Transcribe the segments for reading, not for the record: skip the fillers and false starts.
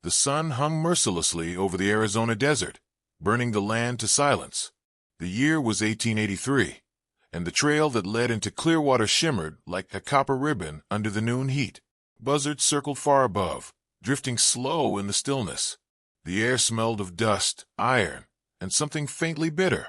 The sun hung mercilessly over the Arizona desert, burning the land to silence. The year was 1883, and the trail that led into Clearwater shimmered like a copper ribbon under the noon heat. Buzzards circled far above, drifting slow in the stillness. The air smelled of dust, iron, and something faintly bitter,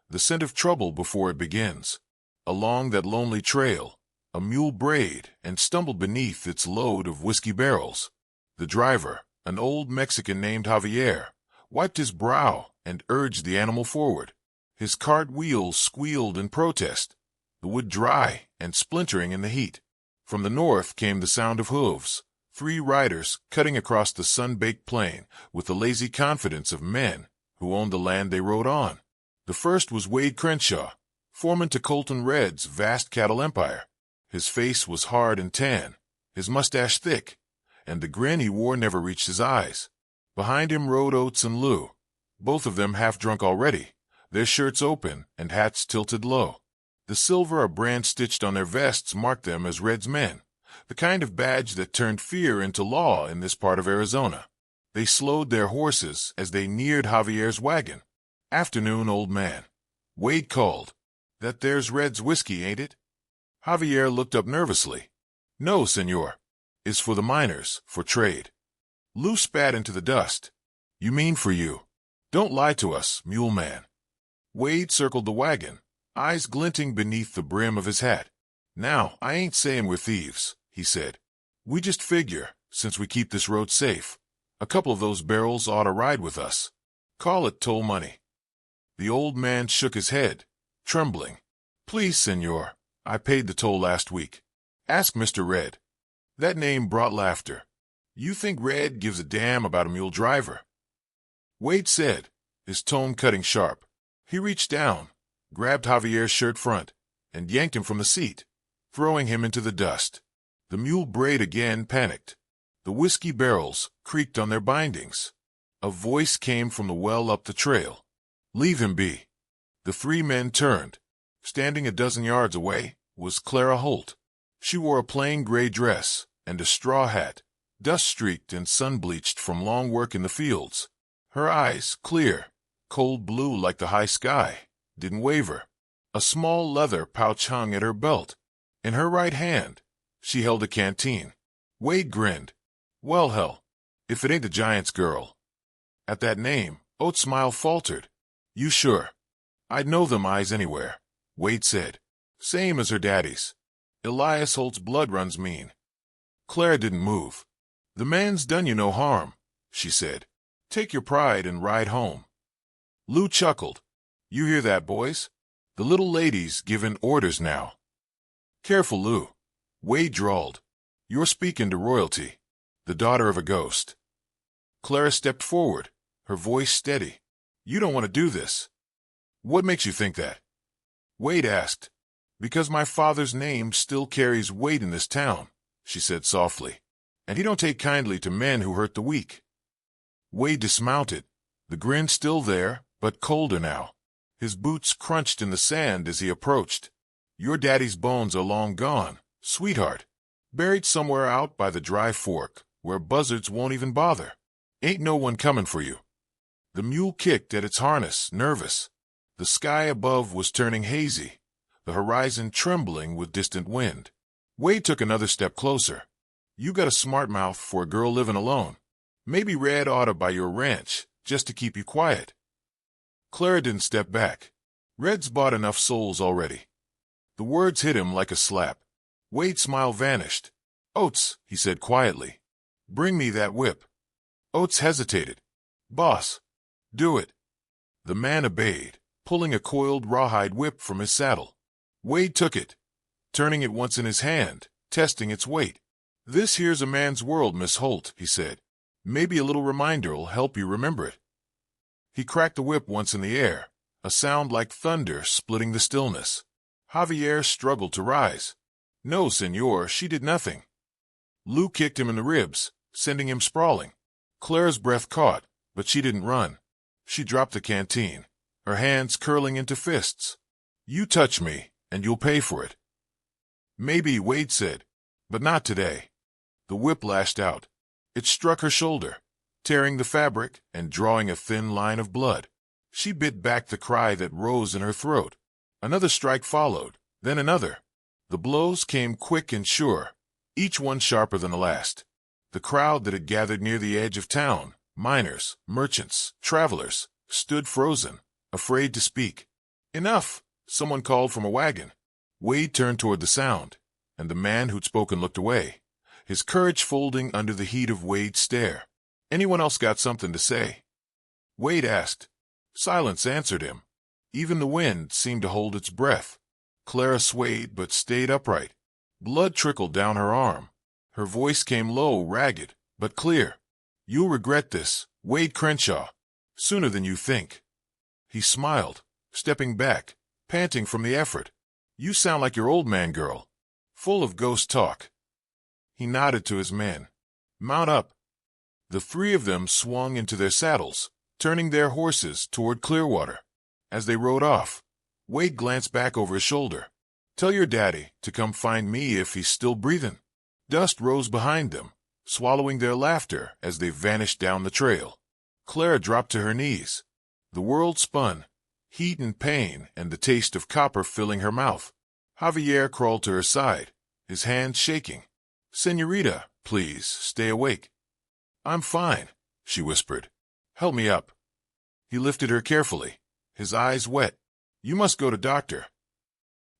the scent of trouble before it begins. Along that lonely trail, a mule brayed and stumbled beneath its load of whiskey barrels. The driver, an old Mexican named Javier, wiped his brow and urged the animal forward. His cart wheels squealed in protest, the wood dry and splintering in the heat. From the north came the sound of hooves, 3 riders cutting across the sun-baked plain with the lazy confidence of men who owned the land they rode on. The first was Wade Crenshaw, foreman to Colton Red's vast cattle empire. His face was hard and tan, his mustache thick, and the grin he wore never reached his eyes. Behind him rode Oates and Lou, both of them half-drunk already, their shirts open and hats tilted low. The silver a brand stitched on their vests marked them as Red's men, the kind of badge that turned fear into law in this part of Arizona. They slowed their horses as they neared Javier's wagon. "Afternoon, old man," Wade called. "That there's Red's whiskey, ain't it?" Javier looked up nervously. "No, senor. Is for the miners, for trade." Lou spat into the dust. "You mean for you. Don't lie to us, mule man." Wade circled the wagon, eyes glinting beneath the brim of his hat. "Now, I ain't saying we're thieves," he said. "We just figure, since we keep this road safe, a couple of those barrels ought to ride with us. Call it toll money." The old man shook his head, trembling. "Please, senor, I paid the toll last week. Ask Mr. Red." That name brought laughter. "You think Red gives a damn about a mule driver?" Wade said, his tone cutting sharp. He reached down, grabbed Javier's shirt front, and yanked him from the seat, throwing him into the dust. The mule brayed again, panicked. The whiskey barrels creaked on their bindings. A voice came from the well up the trail. "Leave him be." The 3 men turned. Standing a dozen yards away was Clara Holt. She wore a plain gray dress and a straw hat, dust-streaked and sun-bleached from long work in the fields. Her eyes, clear, cold blue like the high sky, didn't waver. A small leather pouch hung at her belt. In her right hand, she held a canteen. Wade grinned. "Well, hell, if it ain't the Giant's girl." At that name, Oates' smile faltered. "You sure?" "I'd know them eyes anywhere," Wade said. "Same as her daddy's. Elias Holt's blood runs mean." Clara didn't move. "The man's done you no harm," she said. "Take your pride and ride home." Lou chuckled. "You hear that, boys? The little lady's giving orders now." "Careful, Lou," Wade drawled. "You're speaking to royalty, the daughter of a ghost." Clara stepped forward, her voice steady. "You don't want to do this." "What makes you think that?" Wade asked. "Because my father's name still carries weight in this town," she said softly, "and he don't take kindly to men who hurt the weak." Wade dismounted, the grin still there, but colder now. His boots crunched in the sand as he approached. "Your daddy's bones are long gone, sweetheart. Buried somewhere out by the dry fork, where buzzards won't even bother. Ain't no one coming for you." The mule kicked at its harness, nervous. The sky above was turning hazy, the horizon trembling with distant wind. Wade took another step closer. "You got a smart mouth for a girl living alone. Maybe Red oughta buy your ranch, just to keep you quiet." Clara didn't step back. "Red's bought enough souls already." The words hit him like a slap. Wade's smile vanished. "Oates," he said quietly, "bring me that whip." Oates hesitated. "Boss, do it." The man obeyed, pulling a coiled rawhide whip from his saddle. Wade took it, turning it once in his hand, testing its weight. "This here's a man's world, Miss Holt," he said. "Maybe a little reminder'll help you remember it." He cracked the whip once in the air, a sound like thunder splitting the stillness. Javier struggled to rise. "No, senor, she did nothing." Lou kicked him in the ribs, sending him sprawling. Clara's breath caught, but she didn't run. She dropped the canteen, her hands curling into fists. "You touch me, and you'll pay for it." "Maybe," Wade said, "but not today." The whip lashed out. It struck her shoulder. tearing the fabric and drawing a thin line of blood. She bit back the cry that rose in her throat. Another strike followed, then another. The blows came quick and sure, each one sharper than the last. The crowd that had gathered near the edge of town, miners, merchants, travelers, stood frozen, afraid to speak. "Enough!" someone called from a wagon. Wade turned toward the sound, and the man who'd spoken looked away, his courage folding under the heat of Wade's stare. "Anyone else got something to say?" Wade asked. Silence answered him. Even the wind seemed to hold its breath. Clara swayed but stayed upright. Blood trickled down her arm. Her voice came low, ragged, but clear. "You'll regret this, Wade Crenshaw, sooner than you think." He smiled, stepping back, panting from the effort. "You sound like your old man girl, full of ghost talk." He nodded to his men. "Mount up." The three of them swung into their saddles, turning their horses toward Clearwater. As they rode off, Wade glanced back over his shoulder. "Tell your daddy to come find me if he's still breathing." Dust rose behind them, swallowing their laughter as they vanished down the trail. Clara dropped to her knees. The world spun, heat and pain and the taste of copper filling her mouth. Javier crawled to her side, his hands shaking. "Señorita, please, stay awake." "I'm fine," she whispered. "Help me up." He lifted her carefully, his eyes wet. "You must go to doctor."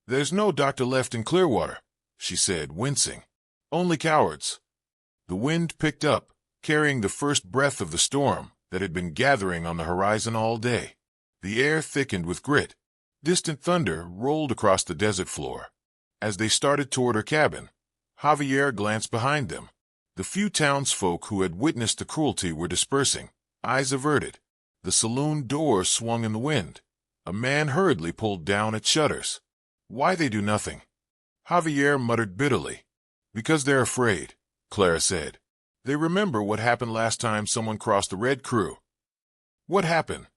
"There's no doctor left in Clearwater," she said, wincing. "Only cowards." The wind picked up, carrying the first breath of the storm that had been gathering on the horizon all day. The air thickened with grit. Distant thunder rolled across the desert floor. As they started toward her cabin, Javier glanced behind them. The few townsfolk who had witnessed the cruelty were dispersing, eyes averted. The saloon door swung in the wind. A man hurriedly pulled down its shutters. "Why they do nothing?" Javier muttered bitterly. "Because they're afraid," Clara said. "They remember what happened last time someone crossed the Red Crew." "What happened?"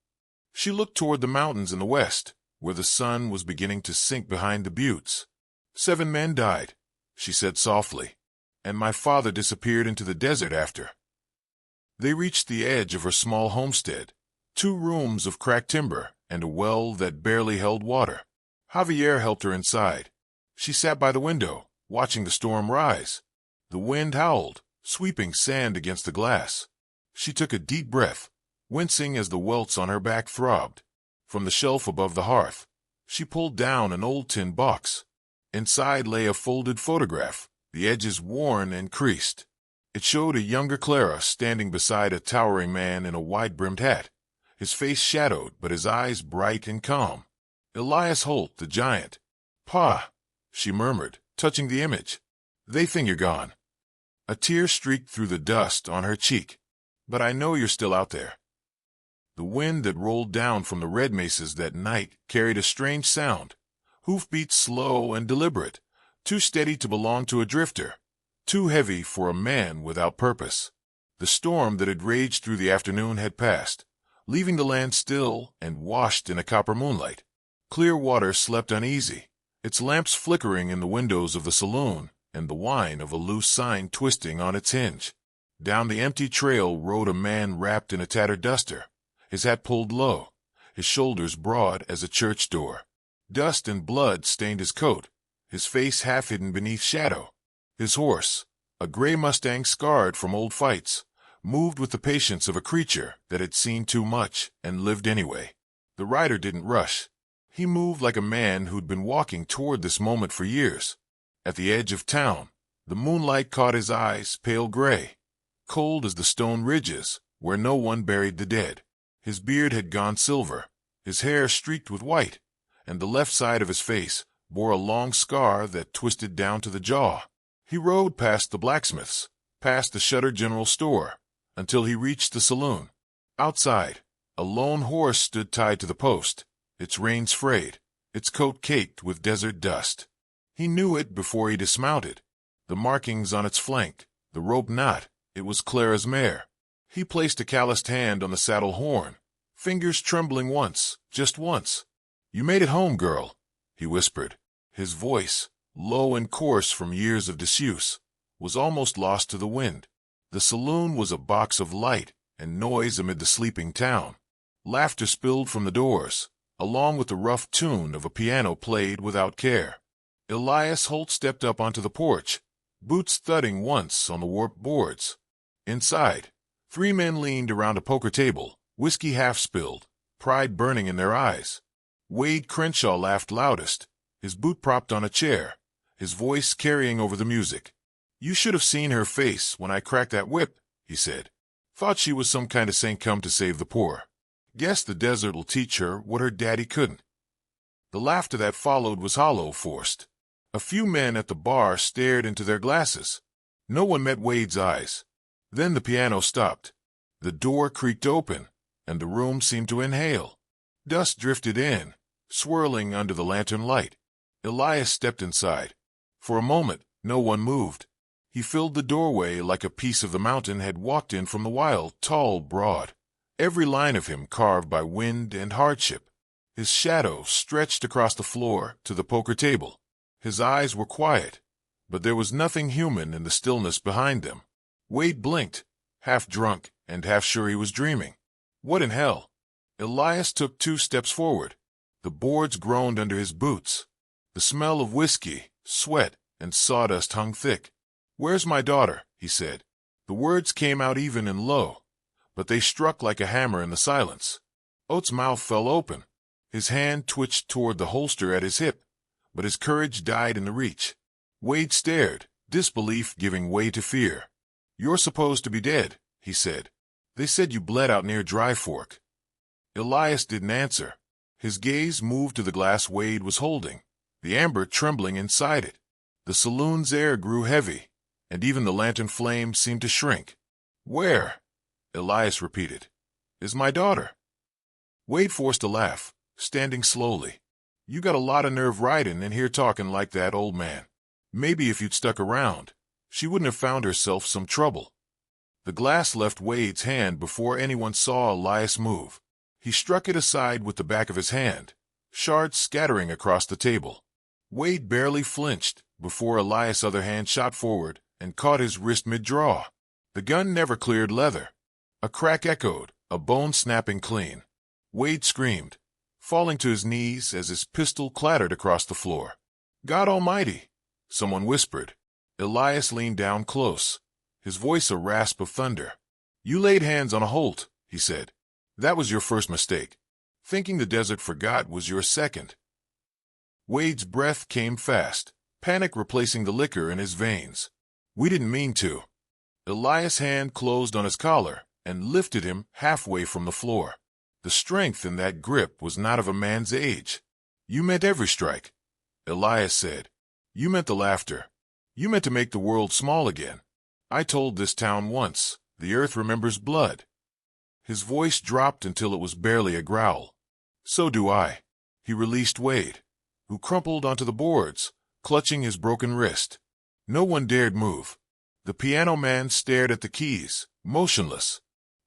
She looked toward the mountains in the west, where the sun was beginning to sink behind the buttes. "7 men died," she said softly, "and my father disappeared into the desert after." They reached the edge of her small homestead, 2 rooms of cracked timber and a well that barely held water. Javier helped her inside. She sat by the window, watching the storm rise. The wind howled, sweeping sand against the glass. She took a deep breath, wincing as the welts on her back throbbed. From the shelf above the hearth, she pulled down an old tin box. Inside lay a folded photograph, the edges worn and creased. It showed a younger Clara standing beside a towering man in a wide-brimmed hat, his face shadowed but his eyes bright and calm. "Elias Holt, the giant." "Pa," she murmured, touching the image. "They think you're gone." A tear streaked through the dust on her cheek. "But I know you're still out there." The wind that rolled down from the red mesas that night carried a strange sound, hoofbeats slow and deliberate, too steady to belong to a drifter, too heavy for a man without purpose. The storm that had raged through the afternoon had passed, leaving the land still and washed in a copper moonlight. Clearwater slept uneasy, its lamps flickering in the windows of the saloon and the whine of a loose sign twisting on its hinge. Down the empty trail rode a man wrapped in a tattered duster, his hat pulled low, his shoulders broad as a church door. Dust and blood stained his coat, his face half hidden beneath shadow. His horse, a gray Mustang scarred from old fights, moved with the patience of a creature that had seen too much and lived anyway. The rider didn't rush. He moved like a man who'd been walking toward this moment for years. At the edge of town, the moonlight caught his eyes, pale gray, cold as the stone ridges where no one buried the dead. His beard had gone silver, his hair streaked with white, and the left side of his face bore a long scar that twisted down to the jaw. He rode past the blacksmith's, past the shuttered general store, until he reached the saloon. Outside, a lone horse stood tied to the post, its reins frayed, its coat caked with desert dust. He knew it before he dismounted. The markings on its flank, the rope knot, it was Clara's mare. He placed a calloused hand on the saddle horn, fingers trembling once, just once. "You made it home, girl," he whispered. His voice, low and coarse from years of disuse, was almost lost to the wind. The saloon was a box of light, and noise amid the sleeping town. Laughter spilled from the doors, along with the rough tune of a piano played without care. Elias Holt stepped up onto the porch, boots thudding once on the warped boards. Inside, 3 men leaned around a poker table, whiskey half spilled, pride burning in their eyes. Wade Crenshaw laughed loudest, his boot propped on a chair, his voice carrying over the music. "You should have seen her face when I cracked that whip," he said. "Thought she was some kind of saint come to save the poor. Guess the desert will teach her what her daddy couldn't." The laughter that followed was hollow, forced. A few men at the bar stared into their glasses. No one met Wade's eyes. Then the piano stopped. The door creaked open, and the room seemed to inhale. Dust drifted in, swirling under the lantern light. Elias stepped inside. For a moment, no one moved. He filled the doorway like a piece of the mountain had walked in from the wild, tall, broad. Every line of him carved by wind and hardship. His shadow stretched across the floor to the poker table. His eyes were quiet, but there was nothing human in the stillness behind them. Wade blinked, half drunk and half sure he was dreaming. What in hell? Elias took 2 steps forward. The boards groaned under his boots. The smell of whiskey, sweat, and sawdust hung thick. "Where's my daughter?" he said. The words came out even and low, but they struck like a hammer in the silence. Oates' mouth fell open. His hand twitched toward the holster at his hip, but his courage died in the reach. Wade stared, disbelief giving way to fear. "You're supposed to be dead," he said. "They said you bled out near Dry Fork." Elias didn't answer. His gaze moved to the glass Wade was holding, the amber trembling inside it. The saloon's air grew heavy, and even the lantern flame seemed to shrink. "Where?" Elias repeated. "Is my daughter?" Wade forced a laugh, standing slowly. "You got a lot of nerve riding in here talking like that, old man. Maybe if you'd stuck around, she wouldn't have found herself some trouble." The glass left Wade's hand before anyone saw Elias move. He struck it aside with the back of his hand, shards scattering across the table. Wade barely flinched before Elias' other hand shot forward and caught his wrist mid-draw. The gun never cleared leather. A crack echoed, a bone snapping clean. Wade screamed, falling to his knees as his pistol clattered across the floor. "God Almighty!" someone whispered. Elias leaned down close, his voice a rasp of thunder. "You laid hands on a Holt," he said. "That was your first mistake. Thinking the desert forgot was your second." Wade's breath came fast, panic replacing the liquor in his veins. "We didn't mean to." Elias' hand closed on his collar and lifted him halfway from the floor. The strength in that grip was not of a man's age. "You meant every strike," Elias said. "You meant the laughter. You meant to make the world small again. I told this town once, the earth remembers blood." His voice dropped until it was barely a growl. "So do I." He released Wade, who crumpled onto the boards, clutching his broken wrist. No one dared move. The piano man stared at the keys, motionless.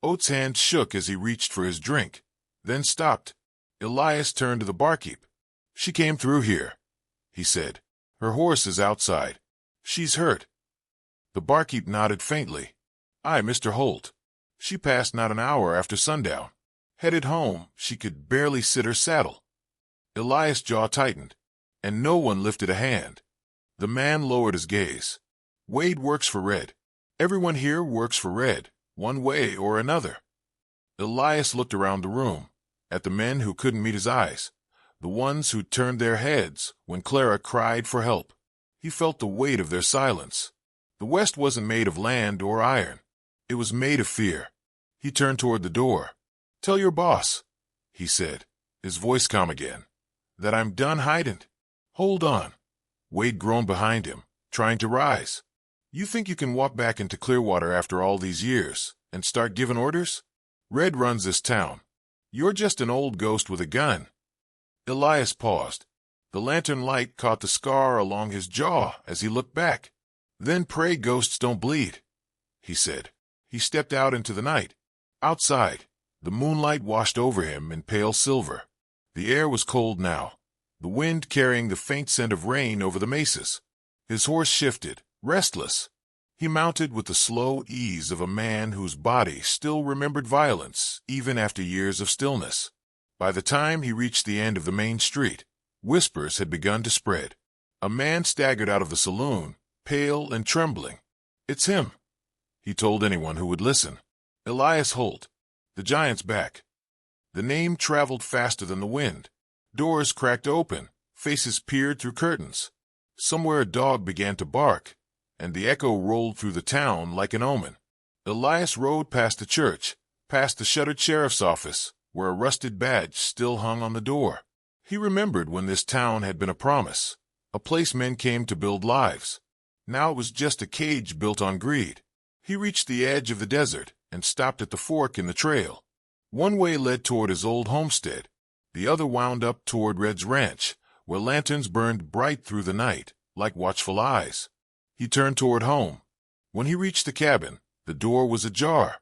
Oates' hand shook as he reached for his drink, then stopped. Elias turned to the barkeep. "She came through here," he said. "Her horse is outside. She's hurt." The barkeep nodded faintly. "Aye, Mr. Holt. She passed not an hour after sundown. Headed home, she could barely sit her saddle." Elias' jaw tightened, and no one lifted a hand. The man lowered his gaze. "Wade works for Red. Everyone here works for Red, one way or another." Elias looked around the room, at the men who couldn't meet his eyes, the ones who turned their heads when Clara cried for help. He felt the weight of their silence. The West wasn't made of land or iron. It was made of fear. He turned toward the door. "Tell your boss," he said, his voice calm again, "that I'm done hiding." "Hold on." Wade groaned behind him, trying to rise. "You think you can walk back into Clearwater after all these years and start giving orders? Red runs this town. You're just an old ghost with a gun." Elias paused. The lantern light caught the scar along his jaw as he looked back. "Then pray ghosts don't bleed," he said. He stepped out into the night. Outside, the moonlight washed over him in pale silver. The air was cold now, the wind carrying the faint scent of rain over the mesas. His horse shifted, restless. He mounted with the slow ease of a man whose body still remembered violence, even after years of stillness. By the time he reached the end of the main street, whispers had begun to spread. A man staggered out of the saloon, pale and trembling. "It's him," he told anyone who would listen. "Elias Holt, the giant's back." The name traveled faster than the wind. Doors cracked open, faces peered through curtains. Somewhere a dog began to bark, and the echo rolled through the town like an omen. Elias rode past the church, past the shuttered sheriff's office, where a rusted badge still hung on the door. He remembered when this town had been a promise, a place men came to build lives. Now it was just a cage built on greed. He reached the edge of the desert and stopped at the fork in the trail. One way led toward his old homestead. The other wound up toward Red's ranch, where lanterns burned bright through the night, like watchful eyes. He turned toward home. When he reached the cabin, the door was ajar.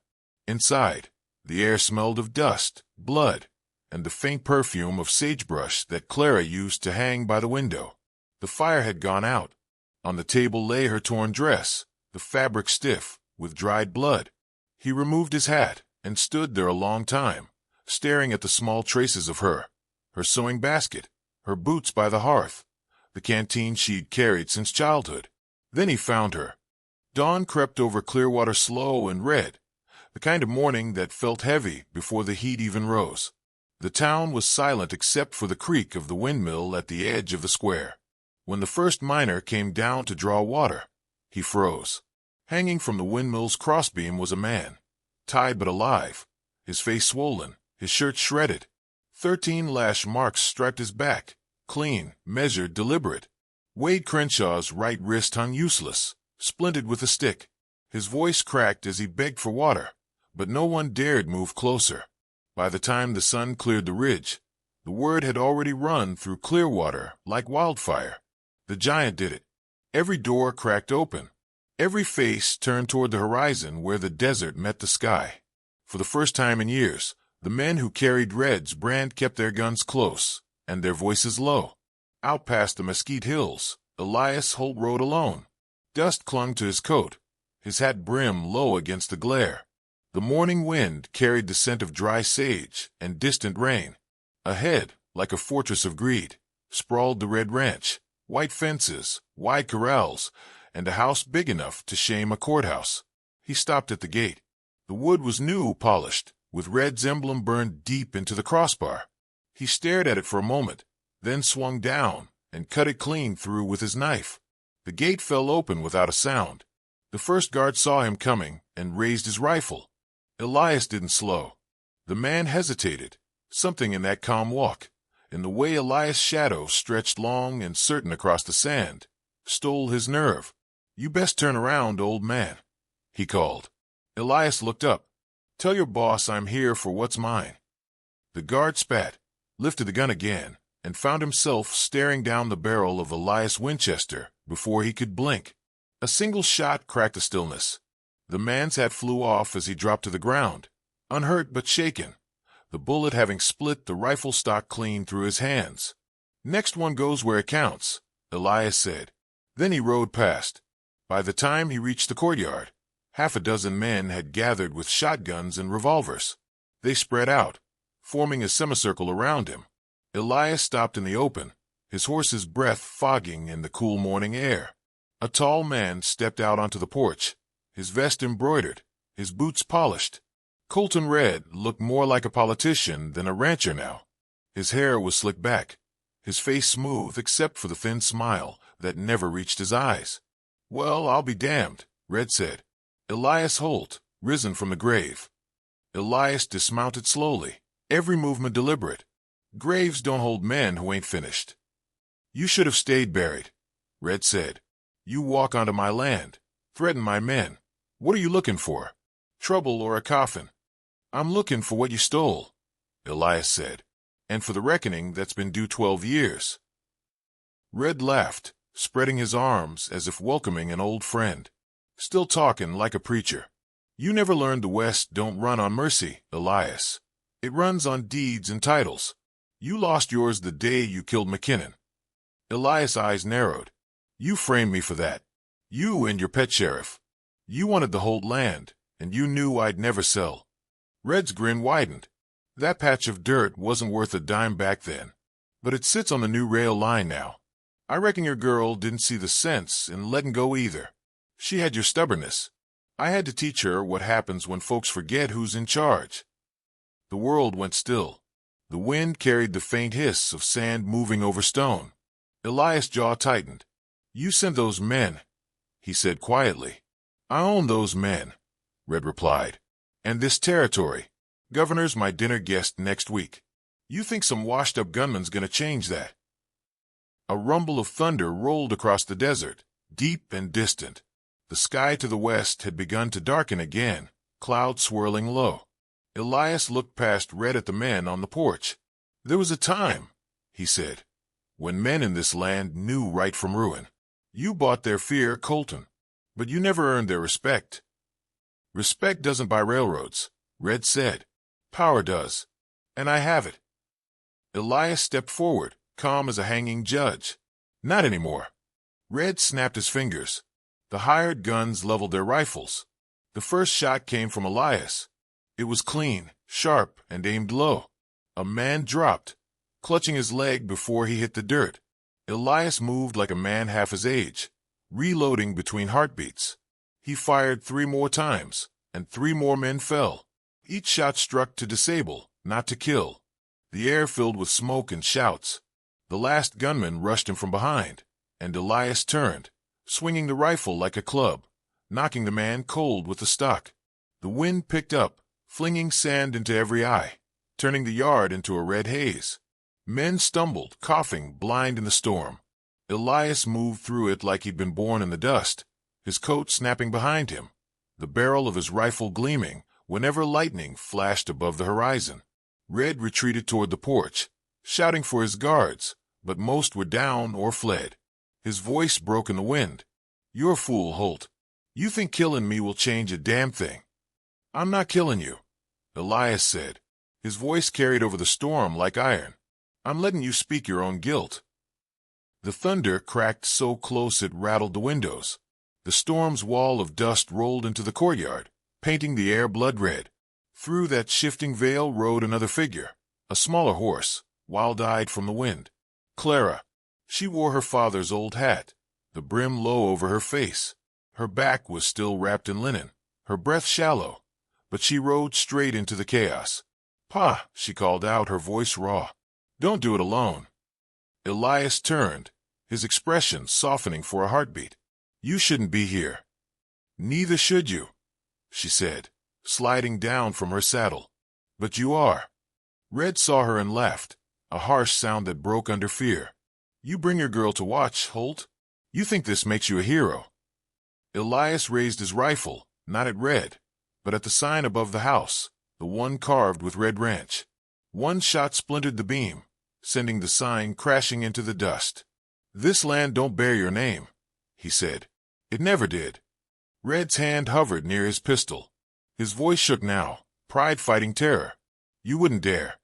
Inside, the air smelled of dust, blood, and the faint perfume of sagebrush that Clara used to hang by the window. The fire had gone out. On the table lay her torn dress, the fabric stiff with dried blood. He removed his hat and stood there a long time, staring at the small traces of her sewing basket, her boots by the hearth, the canteen she'd carried since childhood. Then he found her. Dawn crept over Clearwater slow and red, the kind of morning that felt heavy before the heat even rose. The town was silent except for the creak of the windmill at the edge of the square. When the first miner came down to draw water, he froze. Hanging from the windmill's crossbeam was a man, tied but alive, his face swollen, his shirt shredded. 13 lash marks striped his back, clean, measured, deliberate. Wade Crenshaw's right wrist hung useless, splinted with a stick. His voice cracked as he begged for water, but no one dared move closer. By the time the sun cleared the ridge, the word had already run through Clearwater like wildfire. The giant did it. Every door cracked open. Every face turned toward the horizon where the desert met the sky. For the first time in years, the men who carried Red's brand kept their guns close and their voices low. Out past the Mesquite Hills, Elias Holt rode alone. Dust clung to his coat, his hat brim low against the glare. The morning wind carried the scent of dry sage and distant rain. Ahead, like a fortress of greed, sprawled the Red Ranch, white fences, wide corrals, and a house big enough to shame a courthouse. He stopped at the gate. The wood was new, polished, with Red's emblem burned deep into the crossbar. He stared at it for a moment, then swung down and cut it clean through with his knife. The gate fell open without a sound. The first guard saw him coming and raised his rifle. Elias didn't slow. The man hesitated, something in that calm walk, in the way Elias' shadow stretched long and certain across the sand, stole his nerve. "You best turn around, old man," he called. Elias looked up. "Tell your boss I'm here for what's mine." The guard spat, lifted the gun again, and found himself staring down the barrel of Elias' Winchester before he could blink. A single shot cracked the stillness. The man's hat flew off as he dropped to the ground, unhurt but shaken, the bullet having split the rifle stock clean through his hands. "Next one goes where it counts," Elias said. Then he rode past. By the time he reached the courtyard, half a dozen men had gathered with shotguns and revolvers. They spread out, forming a semicircle around him. Elias stopped in the open, his horse's breath fogging in the cool morning air. A tall man stepped out onto the porch, his vest embroidered, his boots polished. Colton Red looked more like a politician than a rancher now. His hair was slicked back, his face smooth except for the thin smile that never reached his eyes. "Well, I'll be damned," Red said. Elias Holt, risen from the grave. Elias dismounted slowly, every movement deliberate. Graves don't hold men who ain't finished. "You should have stayed buried," Red said. "You walk onto my land, threaten my men. What are you looking for? Trouble or a coffin?" "I'm looking for what you stole," Elias said, "and for the reckoning that's been due 12 years. Red laughed, spreading his arms as if welcoming an old friend. Still talking like a preacher. "You never learned the West don't run on mercy, Elias. It runs on deeds and titles. You lost yours the day you killed McKinnon." Elias' eyes narrowed. "You framed me for that. You and your pet sheriff. You wanted the whole land, and you knew I'd never sell. Red's grin widened. That patch of dirt wasn't worth a dime back then, but it sits on the new rail line now. I reckon your girl didn't see the sense in letting go either. She had your stubbornness. I had to teach her what happens when folks forget who's in charge. The world went still. The wind carried the faint hiss of sand moving over stone. Elias' jaw tightened. You sent those men, he said quietly. I own those men, Red replied. And this territory. Governor's my dinner guest next week. You think some washed-up gunman's gonna change that? A rumble of thunder rolled across the desert, deep and distant. The sky to the west had begun to darken again, clouds swirling low. Elias looked past Red at the men on the porch. There was a time, he said, when men in this land knew right from ruin. You bought their fear, Colton, but you never earned their respect. Respect doesn't buy railroads, Red said. Power does, and I have it. Elias stepped forward, calm as a hanging judge. Not anymore. Red snapped his fingers. The hired guns leveled their rifles. The first shot came from Elias. It was clean, sharp, and aimed low. A man dropped, clutching his leg before he hit the dirt. Elias moved like a man half his age, reloading between heartbeats. He fired 3 more times, and 3 more men fell. Each shot struck to disable, not to kill. The air filled with smoke and shouts. The last gunman rushed him from behind, and Elias turned, swinging the rifle like a club, knocking the man cold with the stock. The wind picked up, flinging sand into every eye, turning the yard into a red haze. Men stumbled, coughing, blind in the storm. Elias moved through it like he'd been born in the dust, his coat snapping behind him, the barrel of his rifle gleaming whenever lightning flashed above the horizon. Red retreated toward the porch, shouting for his guards, but most were down or fled. His voice broke in the wind. You're a fool, Holt. You think killing me will change a damn thing. I'm not killing you, Elias said. His voice carried over the storm like iron. I'm letting you speak your own guilt. The thunder cracked so close it rattled the windows. The storm's wall of dust rolled into the courtyard, painting the air blood red. Through that shifting veil rode another figure, a smaller horse, wild-eyed from the wind. Clara. She wore her father's old hat, the brim low over her face. Her back was still wrapped in linen, her breath shallow, but she rode straight into the chaos. Pa, she called out, her voice raw. Don't do it alone. Elias turned, his expression softening for a heartbeat. You shouldn't be here. Neither should you, she said, sliding down from her saddle. But you are. Red saw her and laughed, a harsh sound that broke under fear. You bring your girl to watch, Holt? You think this makes you a hero? Elias raised his rifle, not at Red, but at the sign above the house, the one carved with Red Ranch. One shot splintered the beam, sending the sign crashing into the dust. This land don't bear your name, he said. It never did. Red's hand hovered near his pistol. His voice shook now, pride fighting terror. You wouldn't dare.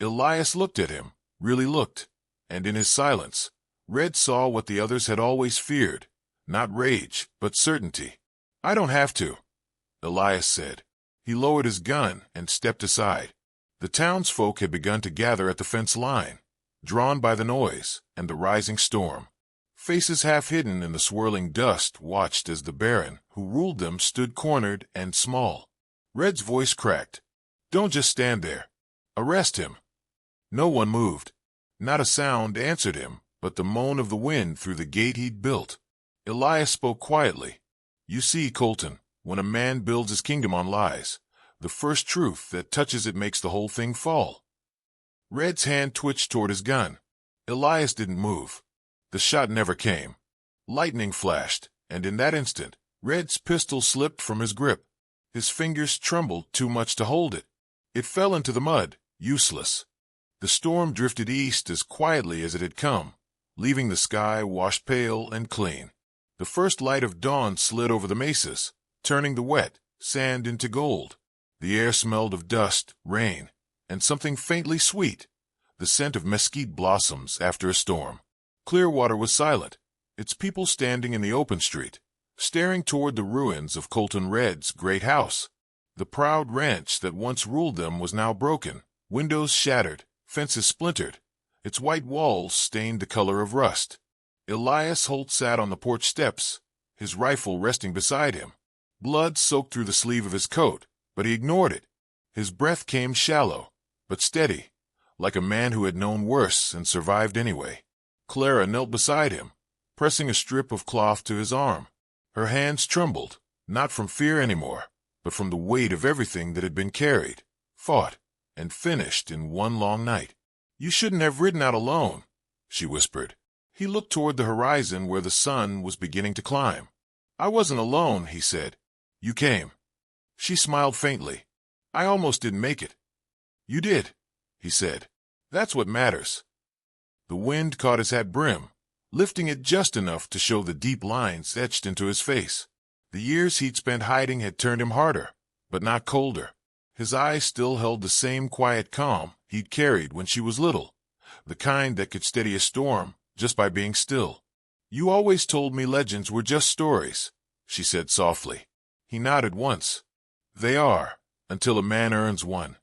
Elias looked at him, really looked, and in his silence, Red saw what the others had always feared, not rage, but certainty. I don't have to, Elias said. He lowered his gun and stepped aside. The townsfolk had begun to gather at the fence line, drawn by the noise and the rising storm. Faces half hidden in the swirling dust watched as the Baron, who ruled them, stood cornered and small. Red's voice cracked. Don't just stand there. Arrest him. No one moved. Not a sound answered him, but the moan of the wind through the gate he'd built. Elias spoke quietly. You see, Colton, when a man builds his kingdom on lies, the first truth that touches it makes the whole thing fall. Red's hand twitched toward his gun. Elias didn't move. The shot never came. Lightning flashed, and in that instant, Red's pistol slipped from his grip. His fingers trembled too much to hold it. It fell into the mud, useless. The storm drifted east as quietly as it had come, leaving the sky washed pale and clean. The first light of dawn slid over the mesas, turning the wet sand into gold. The air smelled of dust, rain, and something faintly sweet, the scent of mesquite blossoms after a storm. Clearwater was silent, its people standing in the open street, staring toward the ruins of Colton Red's great house. The proud ranch that once ruled them was now broken, windows shattered, fences splintered, its white walls stained the color of rust. Elias Holt sat on the porch steps, his rifle resting beside him. Blood soaked through the sleeve of his coat, but he ignored it. His breath came shallow, but steady, like a man who had known worse and survived anyway. Clara knelt beside him, pressing a strip of cloth to his arm. Her hands trembled, not from fear anymore, but from the weight of everything that had been carried, fought, and finished in one long night. "You shouldn't have ridden out alone," she whispered. He looked toward the horizon where the sun was beginning to climb. "I wasn't alone," he said. "You came." She smiled faintly. "I almost didn't make it." "You did," he said. "That's what matters." The wind caught his hat brim, lifting it just enough to show the deep lines etched into his face. The years he'd spent hiding had turned him harder, but not colder. His eyes still held the same quiet calm he'd carried when she was little, the kind that could steady a storm just by being still. "You always told me legends were just stories," she said softly. He nodded once. "They are, until a man earns one."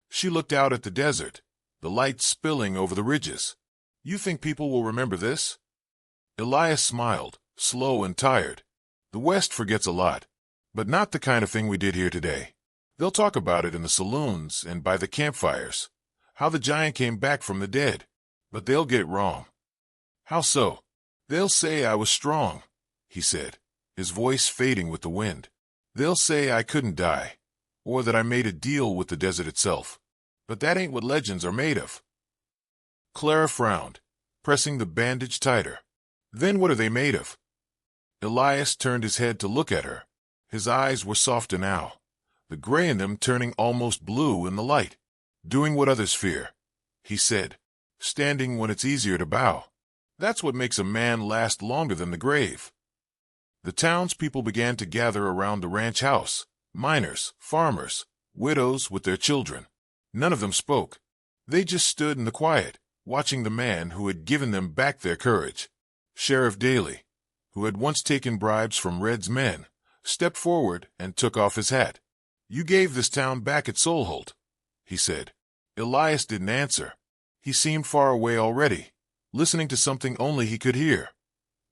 She looked out at the desert, the light spilling over the ridges. "You think people will remember this?" Elias smiled, slow and tired. "The West forgets a lot, but not the kind of thing we did here today. They'll talk about it in the saloons and by the campfires, how the giant came back from the dead, but they'll get it wrong." "How so?" "They'll say I was strong," he said, his voice fading with the wind. "They'll say I couldn't die, or that I made a deal with the desert itself. But that ain't what legends are made of." Clara frowned, pressing the bandage tighter. "Then what are they made of?" Elias turned his head to look at her. His eyes were softer now, the gray in them turning almost blue in the light. "Doing what others fear," he said, "standing when it's easier to bow. That's what makes a man last longer than the grave." The townspeople began to gather around the ranch house, miners, farmers, widows with their children. None of them spoke. They just stood in the quiet, watching the man who had given them back their courage. Sheriff Daly, who had once taken bribes from Red's men, stepped forward and took off his hat. "You gave this town back at Solholt," he said. Elias didn't answer. He seemed far away already, listening to something only he could hear.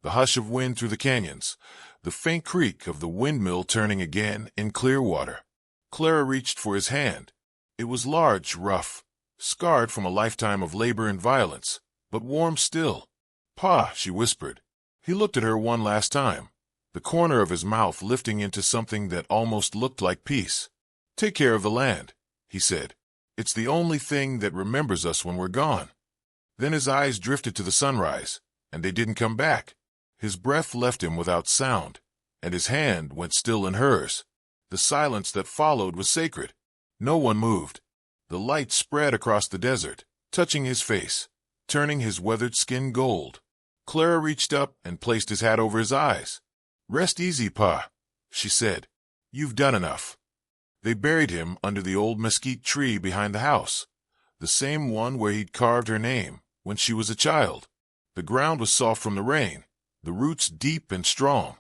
The hush of wind through the canyons, the faint creak of the windmill turning again in clear water. Clara reached for his hand. It was large, rough, scarred from a lifetime of labor and violence, but warm still. "Pa," she whispered. He looked at her one last time, the corner of his mouth lifting into something that almost looked like peace. "Take care of the land," he said. "It's the only thing that remembers us when we're gone." Then his eyes drifted to the sunrise, and they didn't come back. His breath left him without sound, and his hand went still in hers. The silence that followed was sacred. No one moved. The light spread across the desert, touching his face, turning his weathered skin gold. Clara reached up and placed his hat over his eyes. "Rest easy, Pa," she said. "You've done enough." They buried him under the old mesquite tree behind the house, the same one where he'd carved her name when she was a child. The ground was soft from the rain, the roots deep and strong.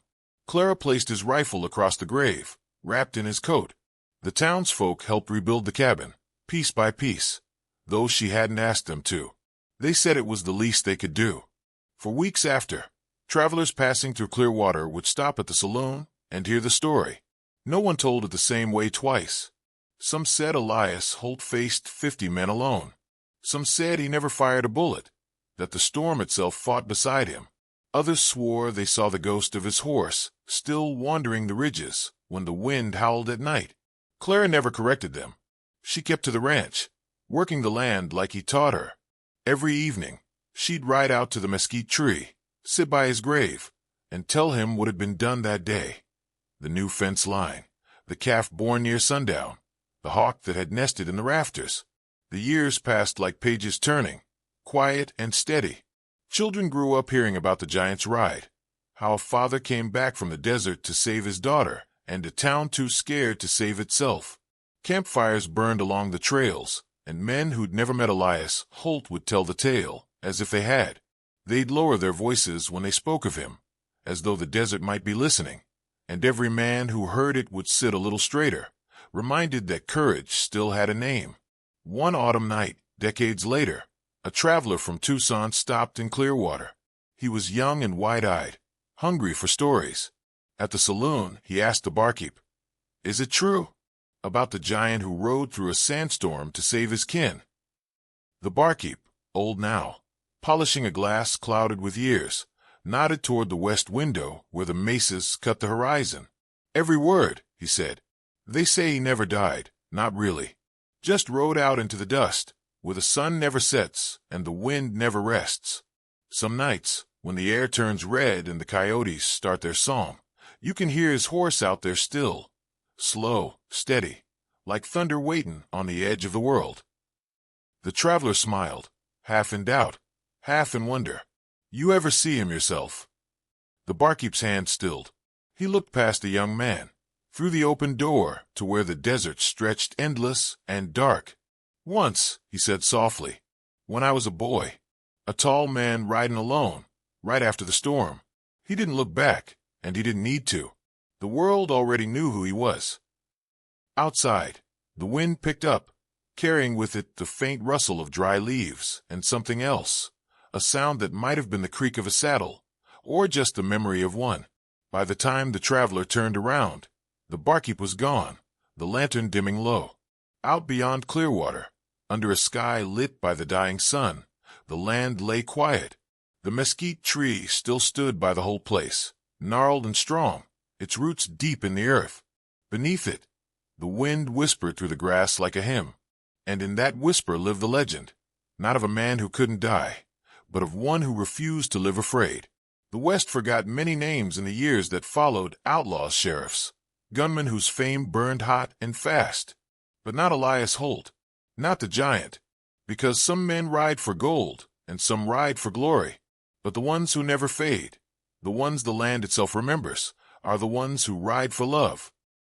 Clara placed his rifle across the grave, wrapped in his coat. The townsfolk helped rebuild the cabin, piece by piece, though she hadn't asked them to. They said it was the least they could do. For weeks after, travelers passing through Clearwater would stop at the saloon and hear the story. No one told it the same way twice. Some said Elias Holt faced 50 men alone. Some said he never fired a bullet, that the storm itself fought beside him. Others swore they saw the ghost of his horse still wandering the ridges when the wind howled at night. Clara never corrected them. She kept to the ranch, working the land like he taught her. Every evening, she'd ride out to the mesquite tree, sit by his grave, and tell him what had been done that day. The new fence line, the calf born near sundown, the hawk that had nested in the rafters. The years passed like pages turning, quiet and steady. Children grew up hearing about the giant's ride, how a father came back from the desert to save his daughter, and a town too scared to save itself. Campfires burned along the trails, and men who'd never met Elias Holt would tell the tale as if they had. They'd lower their voices when they spoke of him, as though the desert might be listening, and every man who heard it would sit a little straighter, reminded that courage still had a name. One autumn night, decades later, a traveler from Tucson stopped in Clearwater. He was young and wide-eyed, hungry for stories. At the saloon, he asked the barkeep, "Is it true?" about the giant who rode through a sandstorm to save his kin. The barkeep, old now, polishing a glass clouded with years, nodded toward the west window where the mesas cut the horizon. "Every word," he said. "They say he never died, not really. Just rode out into the dust, where the sun never sets and the wind never rests. Some nights, when the air turns red and the coyotes start their song, you can hear his horse out there still, slow, steady, like thunder waiting on the edge of the world." The traveler smiled, half in doubt, half in wonder. "You ever see him yourself?" The barkeep's hand stilled. He looked past the young man, through the open door to where the desert stretched endless and dark. "Once," he said softly, "when I was a boy, a tall man riding alone, right after the storm. He didn't look back, and he didn't need to. The world already knew who he was." Outside, the wind picked up, carrying with it the faint rustle of dry leaves and something else, a sound that might have been the creak of a saddle, or just the memory of one. By the time the traveler turned around, the barkeep was gone, the lantern dimming low. Out beyond Clearwater, under a sky lit by the dying sun, the land lay quiet. The mesquite tree still stood by the whole place, gnarled and strong, its roots deep in the earth. Beneath it, the wind whispered through the grass like a hymn. And in that whisper lived the legend, not of a man who couldn't die, but of one who refused to live afraid. The West forgot many names in the years that followed: outlaws, sheriffs, gunmen whose fame burned hot and fast. But not Elias Holt, not the giant, because some men ride for gold and some ride for glory. But the ones who never fade, the ones the land itself remembers, are the ones who ride for love,